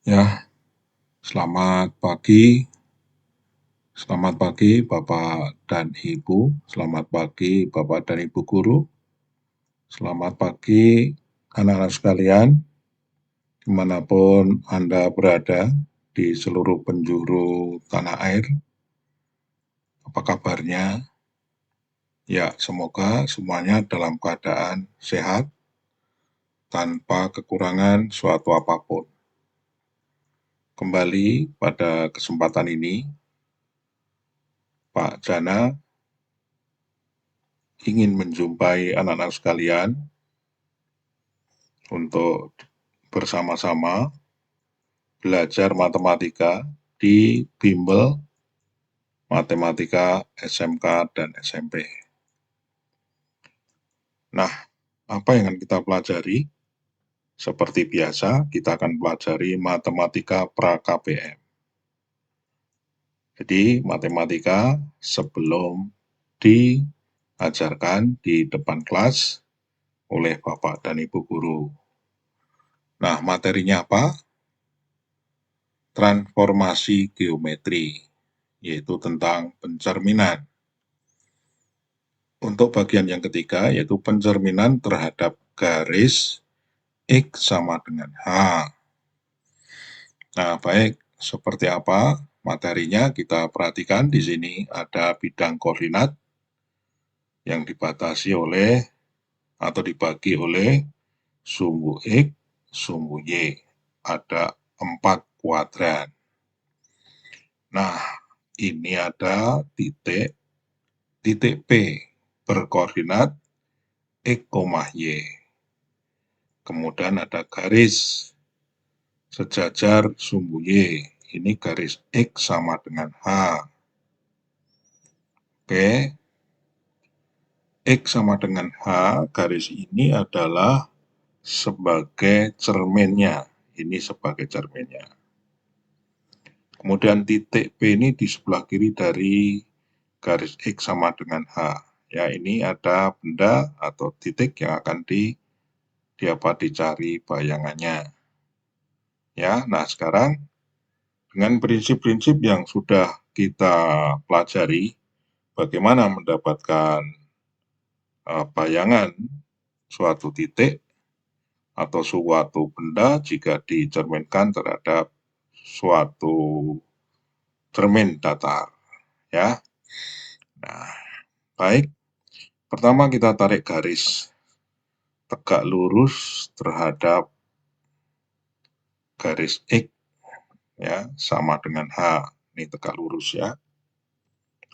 Ya, selamat pagi Bapak dan Ibu, selamat pagi Bapak dan Ibu guru, selamat pagi anak-anak sekalian, dimanapun Anda berada di seluruh penjuru tanah air. Apa kabarnya? Ya, semoga semuanya dalam keadaan sehat, tanpa kekurangan suatu apapun. Kembali pada kesempatan ini, Pak Jana ingin menjumpai anak-anak sekalian untuk bersama-sama belajar matematika di bimbel Matematika SMK dan SMP. Nah, apa yang akan kita pelajari? Seperti biasa, kita akan pelajari matematika pra-KPM. Jadi, matematika sebelum diajarkan di depan kelas oleh Bapak dan Ibu guru. Nah, materinya apa? Transformasi geometri, yaitu tentang pencerminan. Untuk bagian yang ketiga, yaitu pencerminan terhadap garis X sama dengan H. Nah, baik, seperti apa materinya kita perhatikan di sini ada bidang koordinat yang dibatasi oleh atau dibagi oleh sumbu X, sumbu Y. Ada 4 kuadran. Nah, ini ada titik P berkoordinat X, Y. Kemudian ada garis sejajar sumbu Y. Ini garis X sama dengan H. Oke. X sama dengan H, garis ini adalah sebagai cerminnya. Ini sebagai cerminnya. Kemudian titik P ini di sebelah kiri dari garis X sama dengan H. Ya, ini ada benda atau titik yang akan dapat dicari bayangannya. Ya, nah sekarang dengan prinsip-prinsip yang sudah kita pelajari, bagaimana mendapatkan bayangan suatu titik atau suatu benda jika dicerminkan terhadap suatu cermin datar. Ya, nah baik. Pertama kita tarik garis tegak lurus terhadap garis X, ya sama dengan H. Ini tegak lurus ya,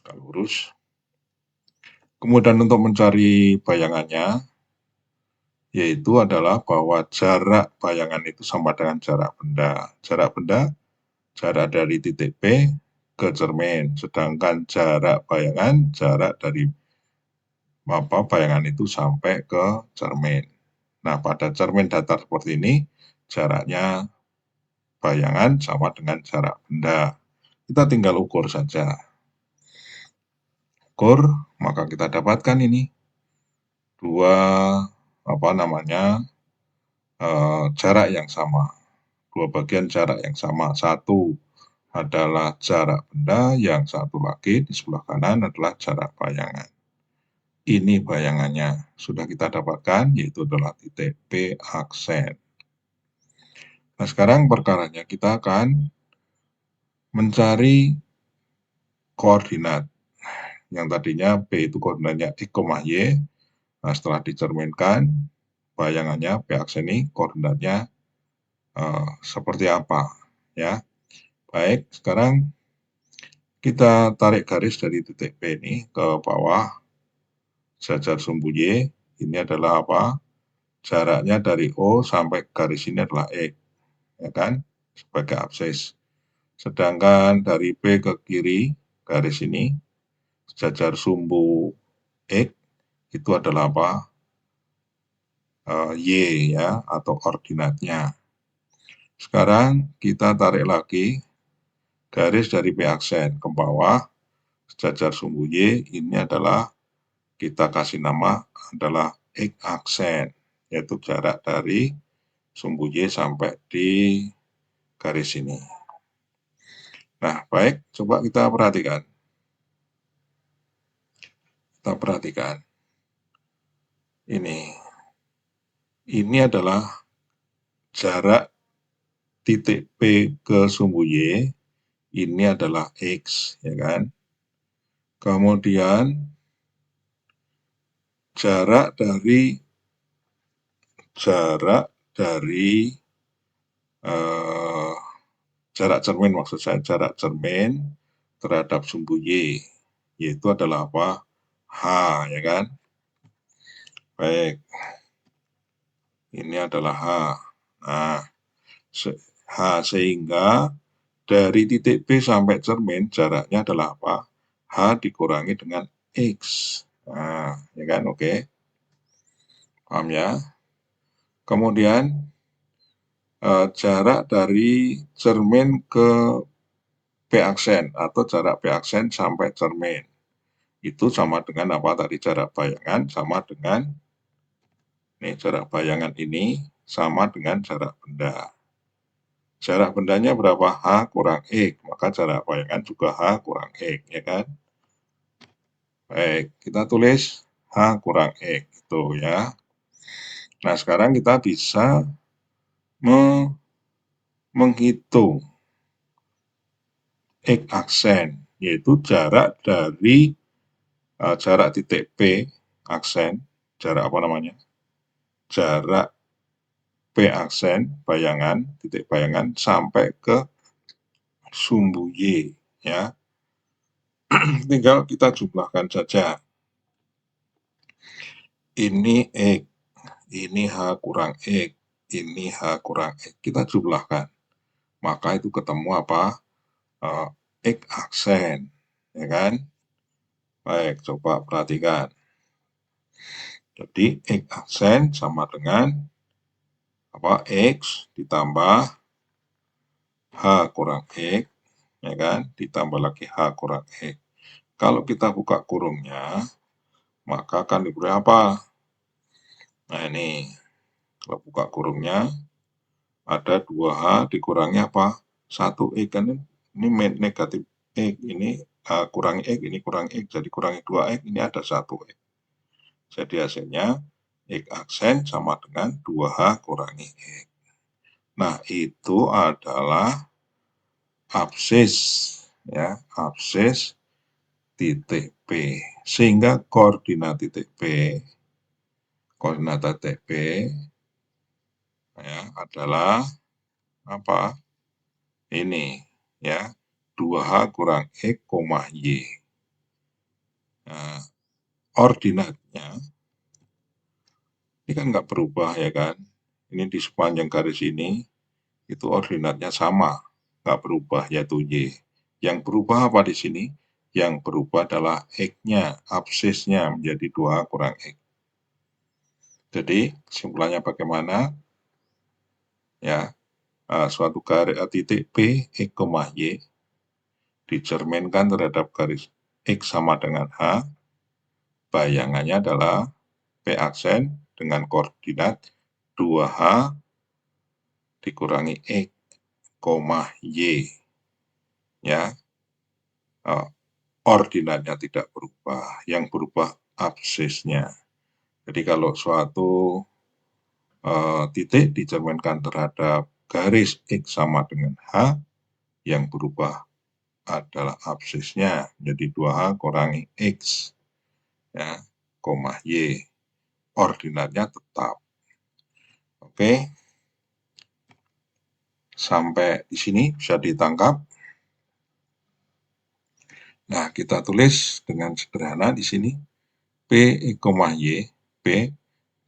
tegak lurus. Kemudian untuk mencari bayangannya, yaitu adalah bahwa jarak bayangan itu sama dengan jarak benda. Jarak benda, jarak dari titik P ke cermin, sedangkan jarak bayangan, jarak dari bayangan itu sampai ke cermin. Nah, pada cermin datar seperti ini, jaraknya bayangan sama dengan jarak benda. Kita tinggal ukur saja. Ukur, maka kita dapatkan ini dua jarak yang sama, dua bagian jarak yang sama. Satu adalah jarak benda, yang satu lagi di sebelah kanan adalah jarak bayangan. Ini bayangannya sudah kita dapatkan, yaitu adalah titik P aksen. Nah, sekarang perkaranya kita akan mencari koordinat. Yang tadinya P itu koordinatnya X, Y. Nah, setelah dicerminkan, bayangannya P aksen ini koordinatnya seperti apa, ya. Baik, sekarang kita tarik garis dari titik P ini ke bawah, sejajar sumbu Y. Ini adalah apa? Jaraknya dari O sampai garis ini adalah X, ya kan? Sebagai absis. Sedangkan dari P ke kiri, garis ini, sejajar sumbu X, itu adalah apa? Y, ya, atau koordinatnya. Sekarang kita tarik lagi garis dari P aksen ke bawah, sejajar sumbu Y, ini adalah kita kasih nama adalah X aksen, yaitu jarak dari sumbu Y sampai di garis ini. Nah, baik, coba kita perhatikan. Kita perhatikan. Ini adalah jarak titik P ke sumbu Y, ini adalah X, ya kan? Kemudian jarak dari jarak cermin, maksud saya jarak cermin terhadap sumbu Y, yaitu adalah apa? H, ya kan? Baik, ini adalah H. Nah, H sehingga dari titik P sampai cermin jaraknya adalah apa? H dikurangi dengan X. Nah, ya kan? Oke. Paham ya? Kemudian jarak dari cermin ke P aksen atau jarak P aksen sampai cermin. Itu sama dengan apa tadi? Jarak bayangan sama dengan jarak bayangan ini sama dengan jarak benda. Jarak bendanya berapa? H kurang X. Maka jarak bayangan juga H kurang X, ya kan? Baik, kita tulis H kurang X. Itu ya. Nah, sekarang kita bisa menghitung X aksen, yaitu jarak dari jarak titik P aksen, jarak apa namanya? Jarak P aksen, bayangan, titik bayangan, sampai ke sumbu Y, ya. Tinggal kita jumlahkan saja. Ini X, ini H kurang X, ini H kurang X. Kita jumlahkan. Maka itu ketemu apa? X aksen, ya kan? Baik, coba perhatikan. Jadi X aksen sama dengan apa? X ditambah H kurang X, ya kan? Ditambah lagi H kurang X. Kalau kita buka kurungnya, maka akan diberi apa? Nah, ini kalau buka kurungnya ada 2H dikurangi apa? 1X, kan ini negatif X, ini kurangi X, ini kurangi X, jadi kurangi 2X, ini ada 1X. Jadi hasilnya X aksen sama dengan 2H kurangi X. Nah, itu adalah absis, ya, absis titik P. Sehingga koordinat titik P ya adalah apa? Ini, ya, 2H kurang X, Y. Nah, ordinatnya ini kan nggak berubah, ya kan? Ini di sepanjang garis ini itu ordinatnya sama, nggak berubah, yaitu Y. Yang berubah apa di sini? Yang berubah adalah X-nya, absisnya menjadi 2 kurang X. Jadi kesimpulannya bagaimana? Ya, suatu garis titik P, X, Y dicerminkan terhadap garis X sama dengan H. Bayangannya adalah P aksen dengan koordinat 2H dikurangi X, Y. Ya, ordinatnya tidak berubah, yang berubah absisnya. Jadi kalau suatu titik dicerminkan terhadap garis X sama dengan H, yang berubah adalah absisnya, jadi 2H kurangi X, ya, Y. Ordinatnya tetap. Oke, sampai di sini bisa ditangkap. Nah, kita tulis dengan sederhana di sini P, Y, P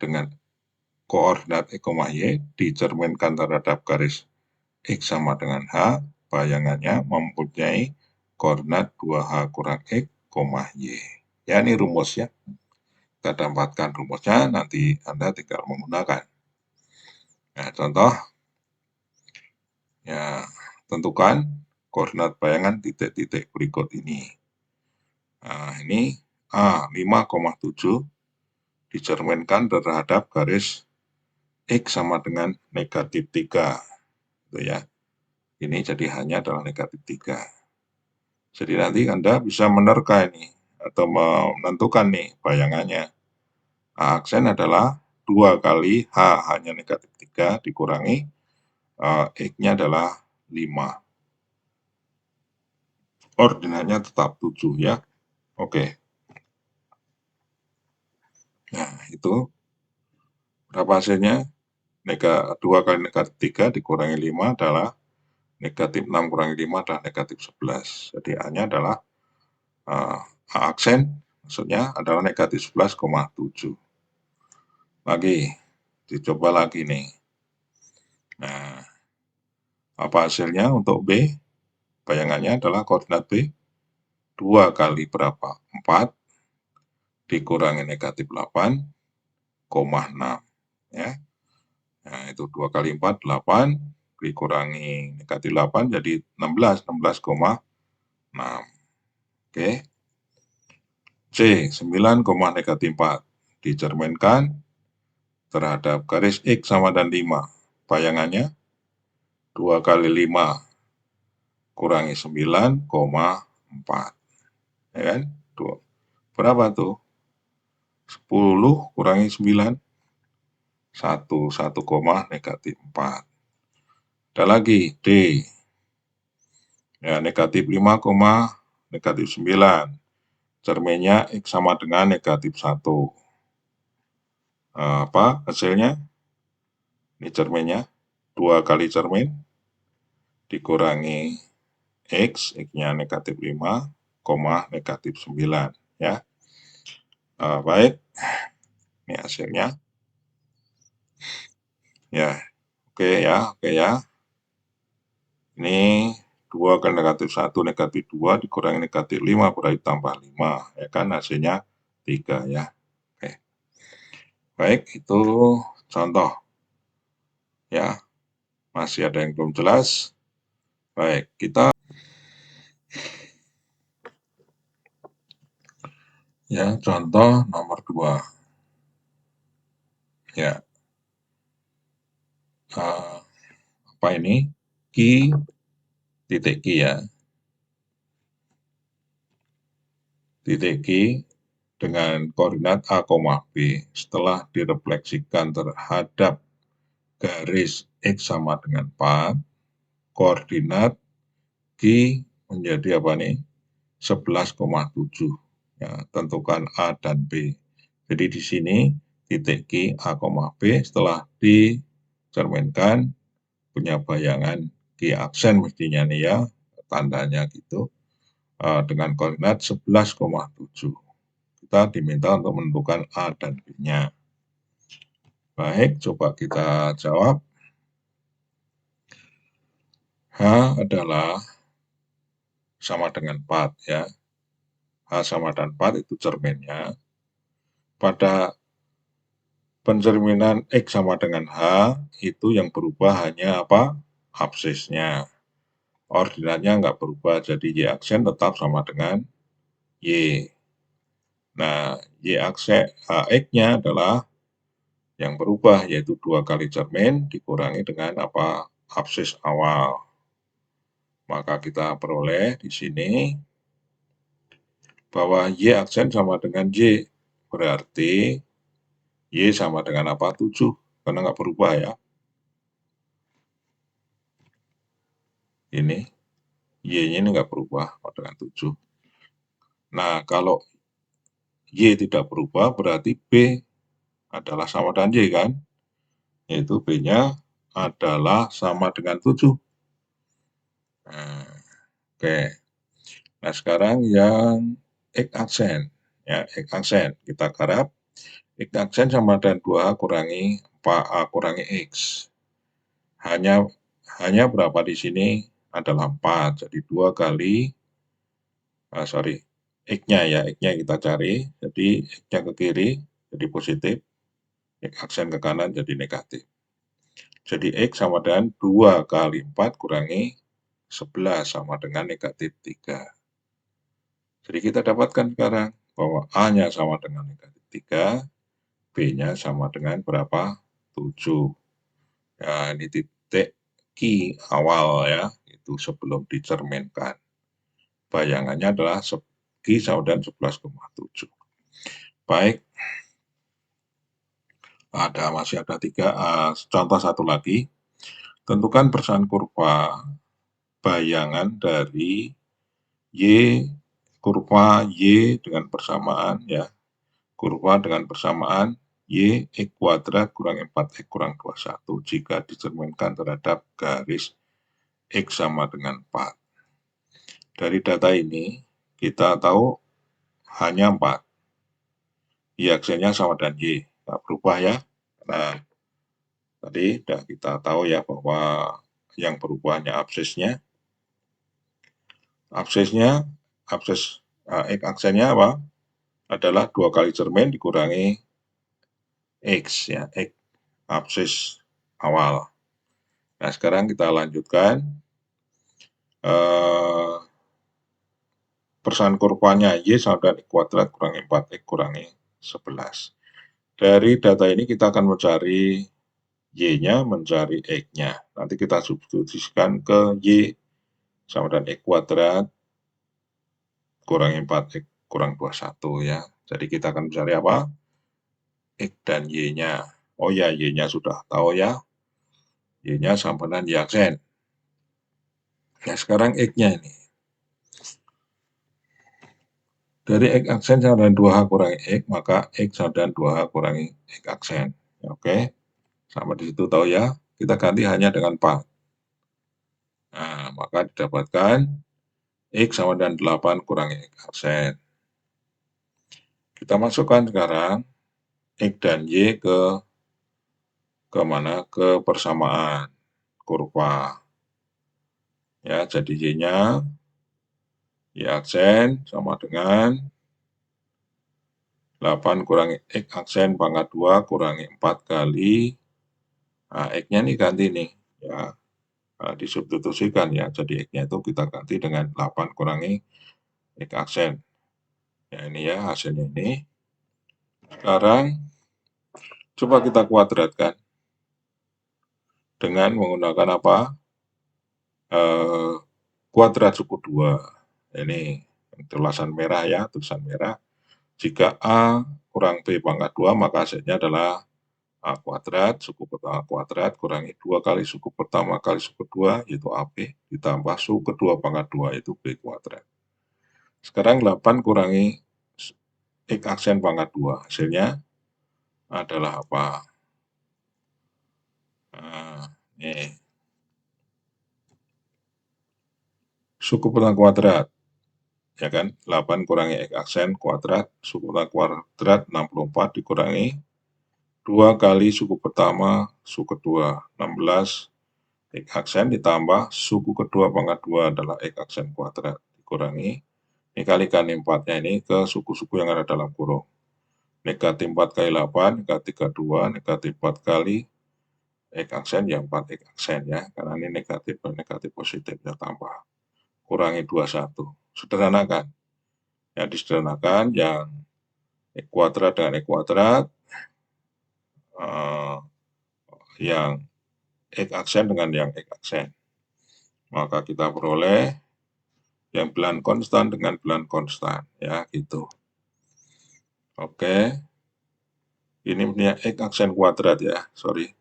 dengan koordinat X, Y dicerminkan terhadap garis X sama dengan H, bayangannya mempunyai koordinat 2H kurang X, Y. Ya, ini rumus ya. Kita dapatkan rumusnya, nanti Anda tinggal menggunakan. Nah, contoh, ya, tentukan koordinat bayangan titik-titik berikut ini. Nah, ini A, 5,7 dicerminkan terhadap garis X sama dengan negatif 3. Gitu ya. Ini jadi hanya adalah negatif 3. Jadi nanti Anda bisa menerka ini atau menentukan nih bayangannya. Aksen adalah 2 kali H hanya negatif 3 dikurangi X-nya adalah 5. Ordinatnya tetap 7 ya. Oke. Nah, itu berapa hasilnya? 2 kali negatif 3 dikurangi 5 adalah negatif 6 kurangi 5 adalah negatif 11. Jadi A-nya adalah aksen, maksudnya adalah negatif 11,7. Lagi, dicoba lagi nih. Nah, apa hasilnya untuk B? Bayangannya adalah koordinat B 2 kali berapa? 4 dikurangi negatif 8,6 ya. Nah, itu 2 kali 4 8 dikurangi negatif 8 jadi 16,6. Oke. C 9, negatif 4 dicerminkan terhadap garis X sama dan 5. Bayangannya 2 kali 5 kurangi 9,4. Ya kan? Tuh. Berapa tuh? 10 kurangi 9. 1, negatif 4. Ada lagi, D. Ya, negatif 5, negatif 9. Cerminnya X sama dengan negatif 1. Apa hasilnya? Ini cerminnya. 2 kali cermin dikurangi X-nya negatif 5, negatif 9. Ya. Baik, ini hasilnya. Ya, oke ya. Ini 2 kali negatif 1, negatif 2 dikurangi negatif 5 berarti tambah 5. Ya kan, hasilnya 3 ya. Oke. Baik, itu contoh. Ya, masih ada yang belum jelas. Baik, kita ya contoh nomor 2. Ya, apa ini? Titik Q ya. Titik Q dengan koordinat A, B setelah direfleksikan terhadap garis X sama dengan 4, koordinat Q menjadi apa nih? 11,7. Ya, tentukan A dan B. Jadi di sini titik Q, A, B setelah dicerminkan punya bayangan Q aksen mestinya nih ya, tandanya gitu, dengan koordinat 11,7. Kita diminta untuk menentukan A dan B-nya. Baik, coba kita jawab. H adalah sama dengan 4 ya. H sama dengan 4 itu cerminnya. Pada pencerminan X sama dengan H, itu yang berubah hanya apa? Absisnya. Ordinatnya nggak berubah, jadi Y aksen tetap sama dengan Y. Nah, Y aksen X-nya adalah yang berubah, yaitu 2 kali cermin dikurangi dengan apa? Absis awal. Maka kita peroleh di sini bahwa Y aksen sama dengan Y. Berarti Y sama dengan apa? 7. Karena nggak berubah ya. Ini Y-nya ini nggak berubah dengan 7. Nah, kalau Y tidak berubah, berarti B adalah sama dengan Y kan? Yaitu B-nya adalah sama dengan 7. Nah, oke. Nah, sekarang yang X aksen. Ya, X aksen. Kita garap. X aksen sama dengan 2 kurangi 4A kurangi X. Hanya berapa di sini? Adalah 4. Jadi 2 kali, X-nya ya, X-nya kita cari. Jadi X-nya ke kiri, jadi positif. X aksen ke kanan jadi negatif. Jadi X sama dengan 2 kali 4 kurangi 11 sama dengan negatif 3. Jadi kita dapatkan sekarang bahwa A-nya sama dengan negatif 3, B-nya sama dengan berapa? 7. Ya, ini titik Q awal ya. itu sebelum dicerminkan. Bayangannya adalah segi sama dengan 11,7. Baik, masih ada contoh satu lagi. Tentukan persamaan kurva bayangan dari kurva Y dengan persamaan ya. Kurva dengan persamaan Y X kuadrat kurang 4X kurang 21 jika dicerminkan terhadap garis X sama dengan 4. Dari data ini kita tahu hanya 4. Y aksennya sama dengan Y, nggak berubah ya. Nah, tadi sudah kita tahu ya bahwa yang berubahnya absisnya. Absis X aksennya apa? Adalah 2 kali cermin dikurangi X ya, X absis awal. Nah, sekarang kita lanjutkan. Persamaan kurvanya Y sama dengan X kuadrat kurangi 4X kurangi 11. Dari data ini kita akan mencari Y-nya, mencari X-nya. Nanti kita substitusikan ke Y sama dengan X kuadrat kurangi 4X kurang 21 ya. Jadi kita akan mencari apa? X dan Y-nya. Oh ya, Y-nya sudah tahu ya. Y-nya sama dengan Y aksen. Nah, sekarang X-nya ini. Dari X aksen sama dengan 2H kurangi X, maka X sama dengan 2H kurangi X aksen. Oke, sama di situ tahu ya. Kita ganti hanya dengan 4. Nah, maka didapatkan X sama dengan 8 kurangi X aksen. Kita masukkan sekarang X dan Y ke mana? Ke persamaan kurva. Ya, jadi Y-nya Y aksen sama dengan 8 kurangi X aksen pangkat 2 kurangi 4 kali. Nah, X-nya ini ganti nih. Ya, disubstitusikan ya. Jadi X-nya itu kita ganti dengan 8 kurangi X aksen. Ya, ini ya hasilnya ini. Sekarang coba kita kuadratkan dengan menggunakan apa? Kuadrat suku 2. Ini tulisan merah ya, tulisan merah. Jika A kurang B pangkat 2, maka hasilnya adalah A kuadrat, suku pertama kuadrat, kurangi 2 kali suku pertama kali suku kedua, yaitu AB, ditambah suku kedua pangkat 2, yaitu B kuadrat. Sekarang 8 kurangi X aksen pangkat 2, hasilnya adalah apa? Nah, ini. Suku pertama kuadrat, ya kan? 8 kurangi X aksen kuadrat, suku pertama kuadrat 64 dikurangi 2 kali suku pertama, suku kedua, 16 X aksen ditambah suku kedua pangkat 2 adalah X aksen kuadrat dikurangi, ini kalikan 4-nya ini ke suku-suku yang ada dalam kurung. Negatif 4 kali 8, negatif 32, negatif 4 kali X aksen ya 4 X aksen ya, karena ini negatif positif ya tambah. Kurangi 21. Sederhanakan. Yang disederhanakan yang X kuadrat dengan X kuadrat, yang X aksen dengan yang X aksen. Maka kita peroleh yang bilangan konstan dengan bilangan konstan ya gitu. Oke, ini punya X aksen kuadrat ya, sorry,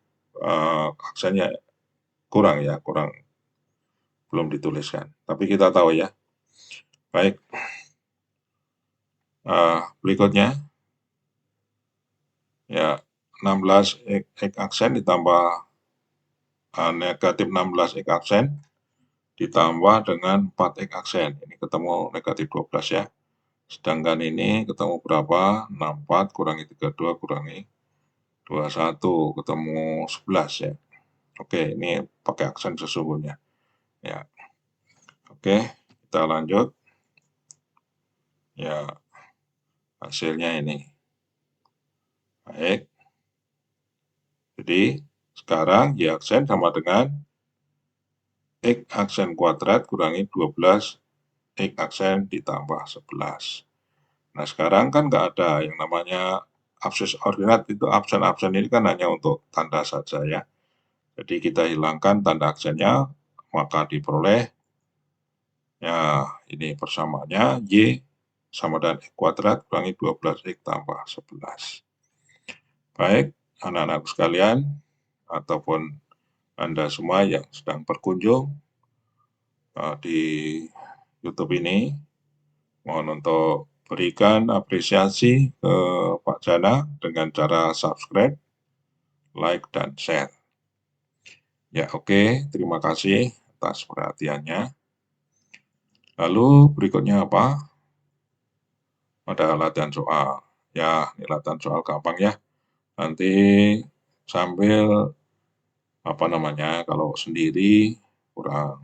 aksennya kurang ya, belum dituliskan, tapi kita tahu ya. Baik, berikutnya ya 16 X aksen ditambah negatif 16 X aksen ditambah dengan 4 X aksen, ini ketemu negatif 12 ya. Sedangkan ini ketemu berapa? 64 kurangi 32 kurangi 21 ketemu 11 ya. Oke, ini pakai aksen sesungguhnya. Ya. Oke, kita lanjut. Ya, hasilnya ini. Baik. Jadi, sekarang Y aksen sama dengan X aksen kuadrat kurangi 12 X aksen ditambah 11. Nah, sekarang kan nggak ada yang namanya absis ordinat, itu absen-absen ini kan hanya untuk tanda saja ya. Jadi kita hilangkan tanda aksennya, maka diperoleh Ya, ini persamaannya Y sama dengan X kuadrat kurangi 12X tambah 11. Baik, anak-anakku sekalian, ataupun Anda semua yang sedang berkunjung di YouTube ini, mohon untuk berikan apresiasi ke Pak Jana dengan cara subscribe, like, dan share. Ya, oke, terima kasih atas perhatiannya. Lalu berikutnya apa? Ada latihan soal. Ya, ini latihan soal gampang ya. Nanti sambil kalau sendiri kurang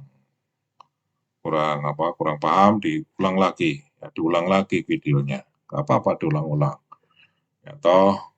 kurang paham, diulang lagi, ya, diulang lagi videonya. Gak apa-apa diulang-ulang. Ya toh